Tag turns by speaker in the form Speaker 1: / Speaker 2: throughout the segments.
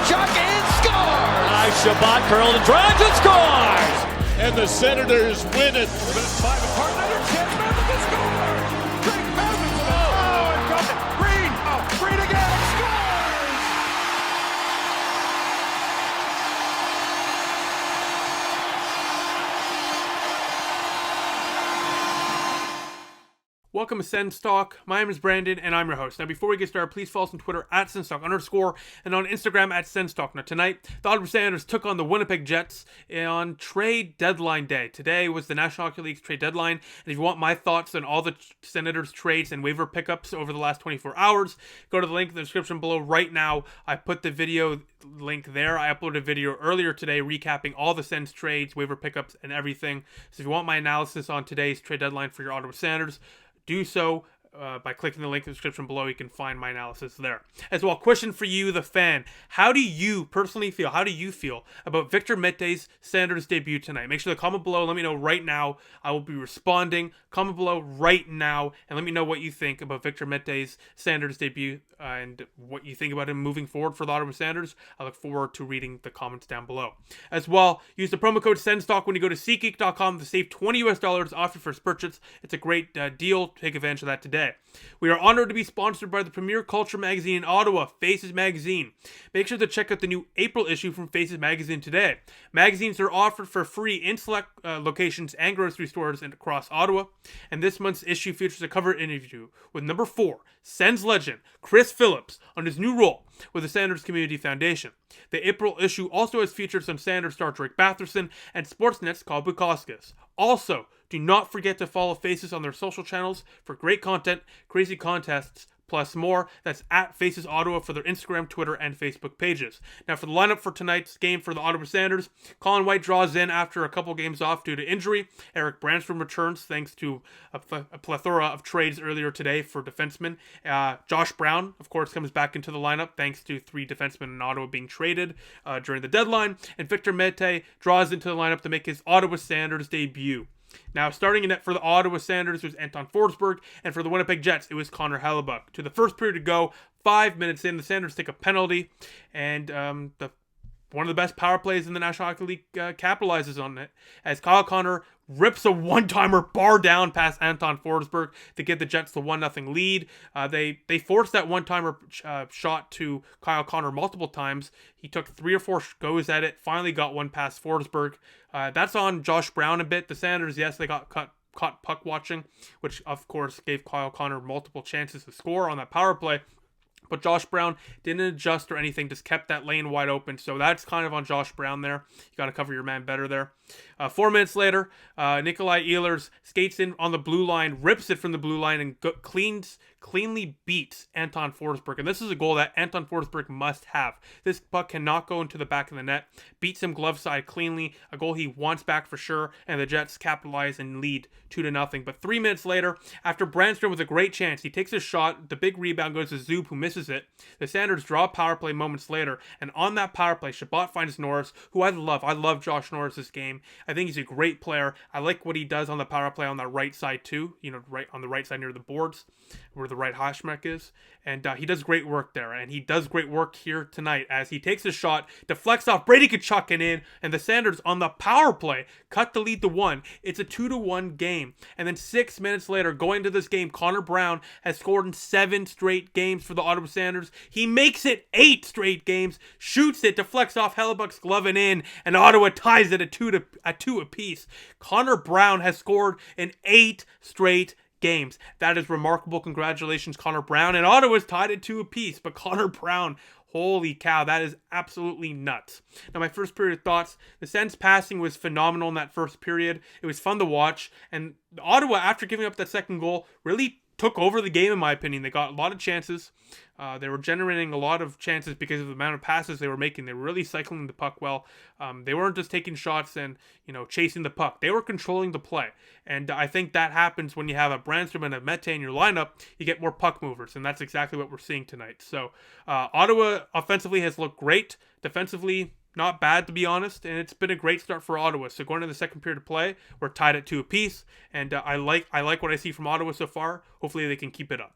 Speaker 1: Tkachuk and scores!
Speaker 2: Nice Shabbat curled and drives and scores!
Speaker 3: And the Senators win it.
Speaker 1: Five apart, another chance, Madison scores! Great Madison! Oh, and got it! Green! Oh, Green again! Scores!
Speaker 4: Welcome to Sens Talk. My name is Brandon, and I'm your host. Now, before we get started, please follow us on Twitter at @SensTalk_ and on Instagram at SensTalk. Now, tonight, the Ottawa Senators took on the Winnipeg Jets on trade deadline day. Today was the National Hockey League's trade deadline, and if you want my thoughts on all the Senators trades and waiver pickups over the last 24 hours, go to the link in the description below right now. I put the video link there. I uploaded a video earlier today recapping all the Sens trades, waiver pickups, and everything. So if you want my analysis on today's trade deadline for your Ottawa Senators, do so by clicking the link in the description below. You can find my analysis there. As well, question for you, the fan. How do you personally feel? How do you feel about Victor Mété's Senators debut tonight? Make sure to comment below. Let me know right now. I will be responding. Comment below right now and let me know what you think about Victor Mété's Senators debut and what you think about him moving forward for the Ottawa Senators. I look forward to reading the comments down below. As well, use the promo code SENSTALK when you go to SeatGeek.com to save $20 off your first purchase. It's a great deal. Take advantage of that today. We are honored to be sponsored by the premier culture magazine in Ottawa, Faces Magazine. Make sure to check out the new April issue from Faces Magazine today. Magazines are offered for free in select locations and grocery stores across Ottawa. And this month's issue features a cover interview with number 4, Sens legend Chris Phillips on his new role with the Senators Community Foundation. The April issue also has features on Senators star Drake Batherson and Sportsnet's Kyle Bukauskas. Also, do not forget to follow Faces on their social channels for great content, crazy contests, plus more. That's at Faces Ottawa for their Instagram, Twitter, and Facebook pages. Now for the lineup for tonight's game for the Ottawa Senators, Colin White draws in after a couple games off due to injury. Eric Branstrom returns thanks to a plethora of trades earlier today for defensemen. Josh Brown, of course, comes back into the lineup thanks to 3 defensemen in Ottawa being traded during the deadline. And Victor Mété draws into the lineup to make his Ottawa Senators debut. Now, starting in net for the Ottawa Senators was Anton Forsberg, and for the Winnipeg Jets, it was Connor Hellebuyck. To the first period to go, 5 minutes in, the Senators take a penalty, and one of the best power plays in the National Hockey League capitalizes on it, as Kyle Connor rips a one-timer bar down past Anton Forsberg to give the Jets the 1-0 lead. They forced that one-timer shot to Kyle Connor multiple times. He took 3 or 4 goes at it, finally got one past Forsberg. That's on Josh Brown a bit. The Senators, yes, they got caught puck watching, which of course gave Kyle Connor multiple chances to score on that power play. But Josh Brown didn't adjust or anything, just kept that lane wide open. So that's kind of on Josh Brown there. You got to cover your man better there. 4 minutes later, Nikolai Ehlers skates in on the blue line, rips it from the blue line, and cleanly beats Anton Forsberg. And this is a goal that Anton Forsberg must have. This puck cannot go into the back of the net. Beats him glove side cleanly. A goal he wants back for sure. And the Jets capitalize and lead 2-0. But 3 minutes later, after Brandstrom with a great chance, he takes a shot. The big rebound goes to Zub, who misses it. The Senators draw a power play moments later. And on that power play, Shabbat finds Norris, who I love. I love Josh Norris this game. I think he's a great player. I like what he does on the power play on that right side too. Right on the right side near the boards, where the right hash mark is. And he does great work there. And he does great work here tonight as he takes a shot, deflects off Brady Tkachuk and in, and the Senators on the power play cut the lead to 1. It's a 2-1 game. And then 6 minutes later, going to this game, Connor Brown has scored in 7 straight games for the Ottawa Senators. He makes it 8 straight games, shoots it, deflects off Hellebuyck's glove and in, and Ottawa ties it at 2 apiece. Connor Brown has scored in 8 straight games. That is remarkable. Congratulations, Connor Brown. And Ottawa's tied at 2 apiece, but Connor Brown, holy cow, that is absolutely nuts. Now, my first period thoughts, the Sens passing was phenomenal in that first period. It was fun to watch, and Ottawa, after giving up that second goal, really took over the game, in my opinion. They got a lot of chances. They were generating a lot of chances because of the amount of passes they were making. They were really cycling the puck well. They weren't just taking shots and chasing the puck. They were controlling the play. And I think that happens when you have a Brandstrom and a Mété in your lineup. You get more puck movers, and that's exactly what we're seeing tonight. So Ottawa offensively has looked great. Defensively, not bad, to be honest, and it's been a great start for Ottawa. So going into the second period of play, we're tied at 2 apiece, and I like what I see from Ottawa so far. Hopefully they can keep it up.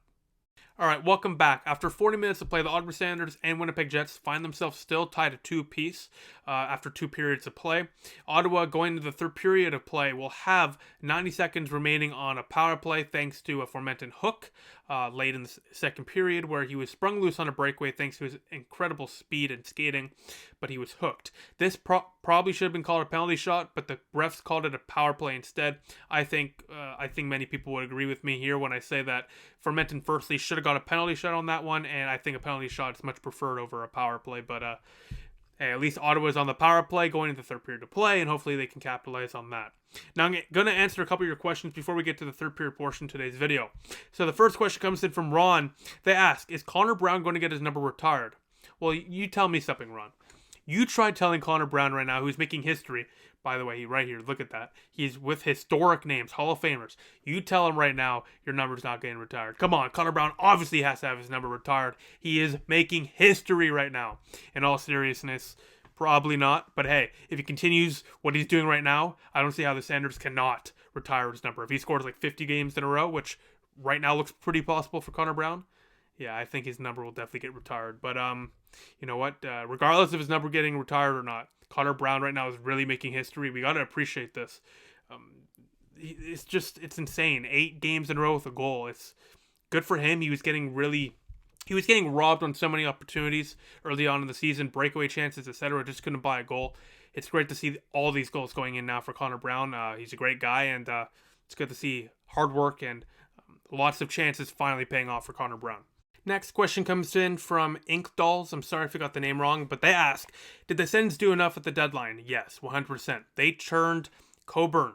Speaker 4: All right, welcome back. After 40 minutes of play, the Ottawa Senators and Winnipeg Jets find themselves still tied at 2 apiece after 2 periods of play. Ottawa, going into the third period of play, will have 90 seconds remaining on a power play thanks to a aforementioned hook late in the second period where he was sprung loose on a breakaway thanks to his incredible speed and skating, but he was hooked. This probably should have been called a penalty shot, but the refs called it a power play instead. I think many people would agree with me here when I say that Fermenton firstly should have got a penalty shot on that one, and I think a penalty shot is much preferred over a power play, but hey, at least Ottawa's on the power play going into the third period of play, and hopefully they can capitalize on that. Now I'm going to answer a couple of your questions before we get to the third period portion of today's video. So the first question comes in from Ron. They ask, is Connor Brown going to get his number retired? Well, you tell me something, Ron. You try telling Connor Brown right now, who's making history. By the way, right here, look at that. He's with historic names, Hall of Famers. You tell him right now your number's not getting retired. Come on, Connor Brown obviously has to have his number retired. He is making history right now. In all seriousness, probably not. But hey, if he continues what he's doing right now, I don't see how the Senators cannot retire his number. If he scores like 50 games in a row, which right now looks pretty possible for Connor Brown, yeah, I think his number will definitely get retired. But you know what? Regardless of his number getting retired or not, Connor Brown right now is really making history. We got to appreciate this. It's insane. 8 games in a row with a goal. It's good for him. He was getting robbed on so many opportunities early on in the season, breakaway chances, etc. Just couldn't buy a goal. It's great to see all these goals going in now for Connor Brown. He's a great guy, and it's good to see hard work and lots of chances finally paying off for Connor Brown. Next question comes in from Ink Dolls. I'm sorry if I got the name wrong, but they ask, did the Sens do enough at the deadline? Yes, 100%. They turned Coburn,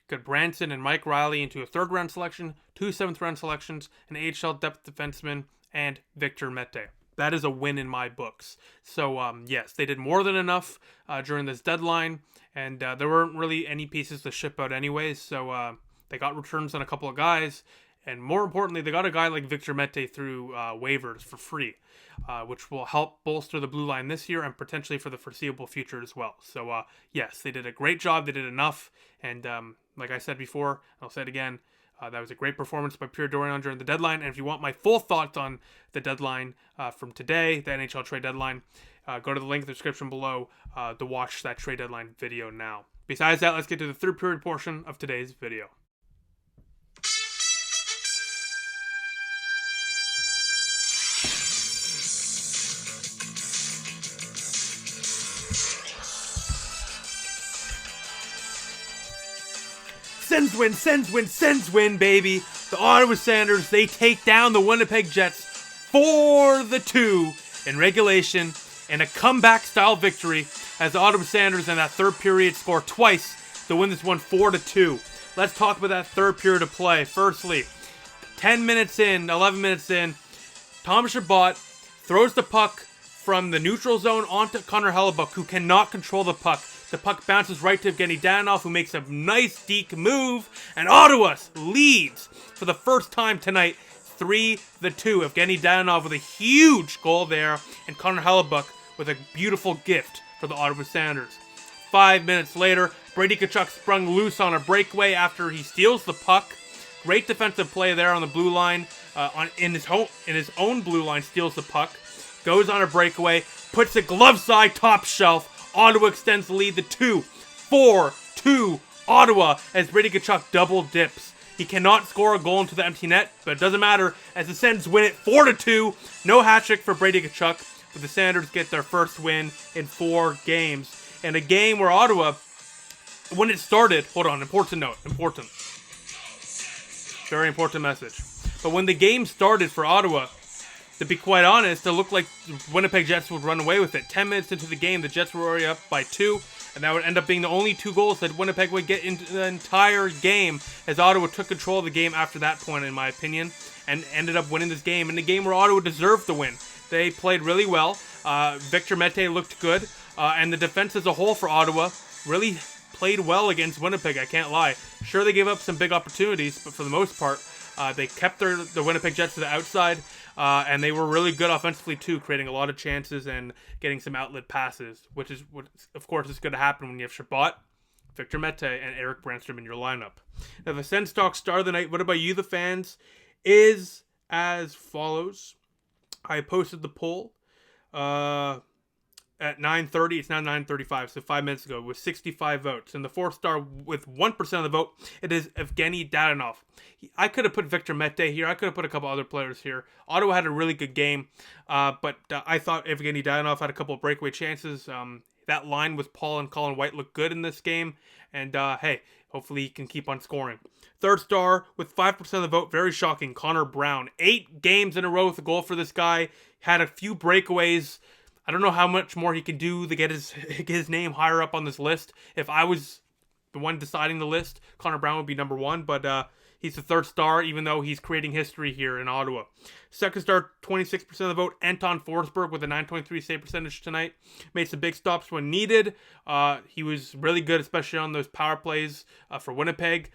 Speaker 4: Goodbranson, and Mike Riley into a 3rd round selection, 2 7th round selections, an AHL depth defenseman, and Victor Mete. That is a win in my books. So, yes, they did more than enough during this deadline, and there weren't really any pieces to ship out anyways, so they got returns on a couple of guys. And more importantly, they got a guy like Victor Mete through waivers for free, which will help bolster the blue line this year and potentially for the foreseeable future as well. So, yes, they did a great job. They did enough. And like I said before, I'll say it again, that was a great performance by Pierre Dorion during the deadline. And if you want my full thoughts on the deadline from today, the NHL trade deadline, go to the link in the description below to watch that trade deadline video now. Besides that, let's get to the third period portion of today's video. Sens win, baby. The Ottawa Senators, they take down the Winnipeg Jets 4-2 in regulation in a comeback-style victory as the Ottawa Senators in that third period score twice to win this one 4-2. Let's talk about that third period of play. Firstly, 11 minutes in, Thomas Chabot throws the puck from the neutral zone onto Connor Hellebuyck, who cannot control the puck. The puck bounces right to Evgeny Danilov, who makes a nice deke move, and Ottawa leads for the first time tonight, 3-2. Evgeny Danilov with a huge goal there, and Connor Hellebuyck with a beautiful gift for the Ottawa Senators. 5 minutes later, Brady Tkachuk sprung loose on a breakaway after he steals the puck. Great defensive play there on the blue line, in his own blue line, steals the puck, goes on a breakaway, puts it glove side top shelf. Ottawa extends the lead to 4-2 Ottawa as Brady Tkachuk double dips. He cannot score a goal into the empty net, but it doesn't matter as the Sens win it 4-2. No hat trick for Brady Tkachuk, but the Senators get their first win in 4 games. And a game where Ottawa, when it started, hold on, important note, very important message. But when the game started for Ottawa, to be quite honest, it looked like the Winnipeg Jets would run away with it. 10 minutes into the game, the Jets were already up by 2, and that would end up being the only 2 goals that Winnipeg would get into the entire game, as Ottawa took control of the game after that point, in my opinion, and ended up winning this game, in a game where Ottawa deserved the win. They played really well. Victor Mete looked good, and the defense as a whole for Ottawa really played well against Winnipeg, I can't lie. Sure, they gave up some big opportunities, but for the most part, they kept the Winnipeg Jets to the outside, and they were really good offensively too, creating a lot of chances and getting some outlet passes, which is what, of course, is going to happen when you have Chabot, Victor Mete, and Eric Brandstrom in your lineup. Now, the Sens talk star of the night, what about you, the fans? Is as follows. I posted the poll at 9:30. It's now 9:35, so 5 minutes ago, with 65 votes. And the 4th star with 1% of the vote, it is Evgeny Dadonov. I could have put Victor Mete here. I could have put a couple other players here. Ottawa had a really good game, but I thought Evgeny Dadonov had a couple of breakaway chances. That line with Paul and Colin White looked good in this game. And, hey, hopefully he can keep on scoring. 3rd star with 5% of the vote. Very shocking. Connor Brown. 8 games in a row with a goal for this guy. Had a few breakaways. I don't know how much more he can do to get his name higher up on this list. If I was the one deciding the list, Connor Brown would be number 1. But he's the 3rd star, even though he's creating history here in Ottawa. 2nd star, 26% of the vote. Anton Forsberg with a .923 save percentage tonight. Made some big stops when needed. He was really good, especially on those power plays for Winnipeg.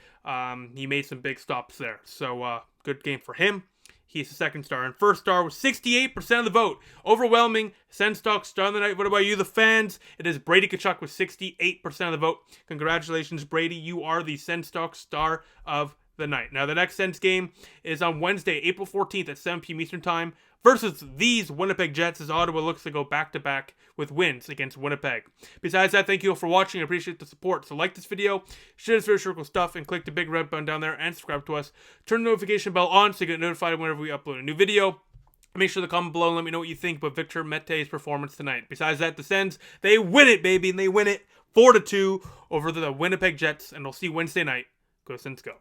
Speaker 4: He made some big stops there. So good game for him. He's the 2nd star. And 1st star with 68% of the vote. Overwhelming. Sens Talk star of the night. What about you, the fans? It is Brady Tkachuk with 68% of the vote. Congratulations, Brady. You are the Sens Talk star of the night. Now, the next Sens game is on Wednesday, April 14th at 7 p.m. Eastern Time versus these Winnipeg Jets, as Ottawa looks to go back-to-back with wins against Winnipeg. Besides that, thank you all for watching. I appreciate the support. So like this video, share this very circle stuff, and click the big red button down there and subscribe to us. Turn the notification bell on so you get notified whenever we upload a new video. Make sure to comment below and let me know what you think about Victor Mete's performance tonight. Besides that, the Sens, they win it, baby, and they win it 4-2 over the Winnipeg Jets, and we'll see you Wednesday night. Go Sens, go.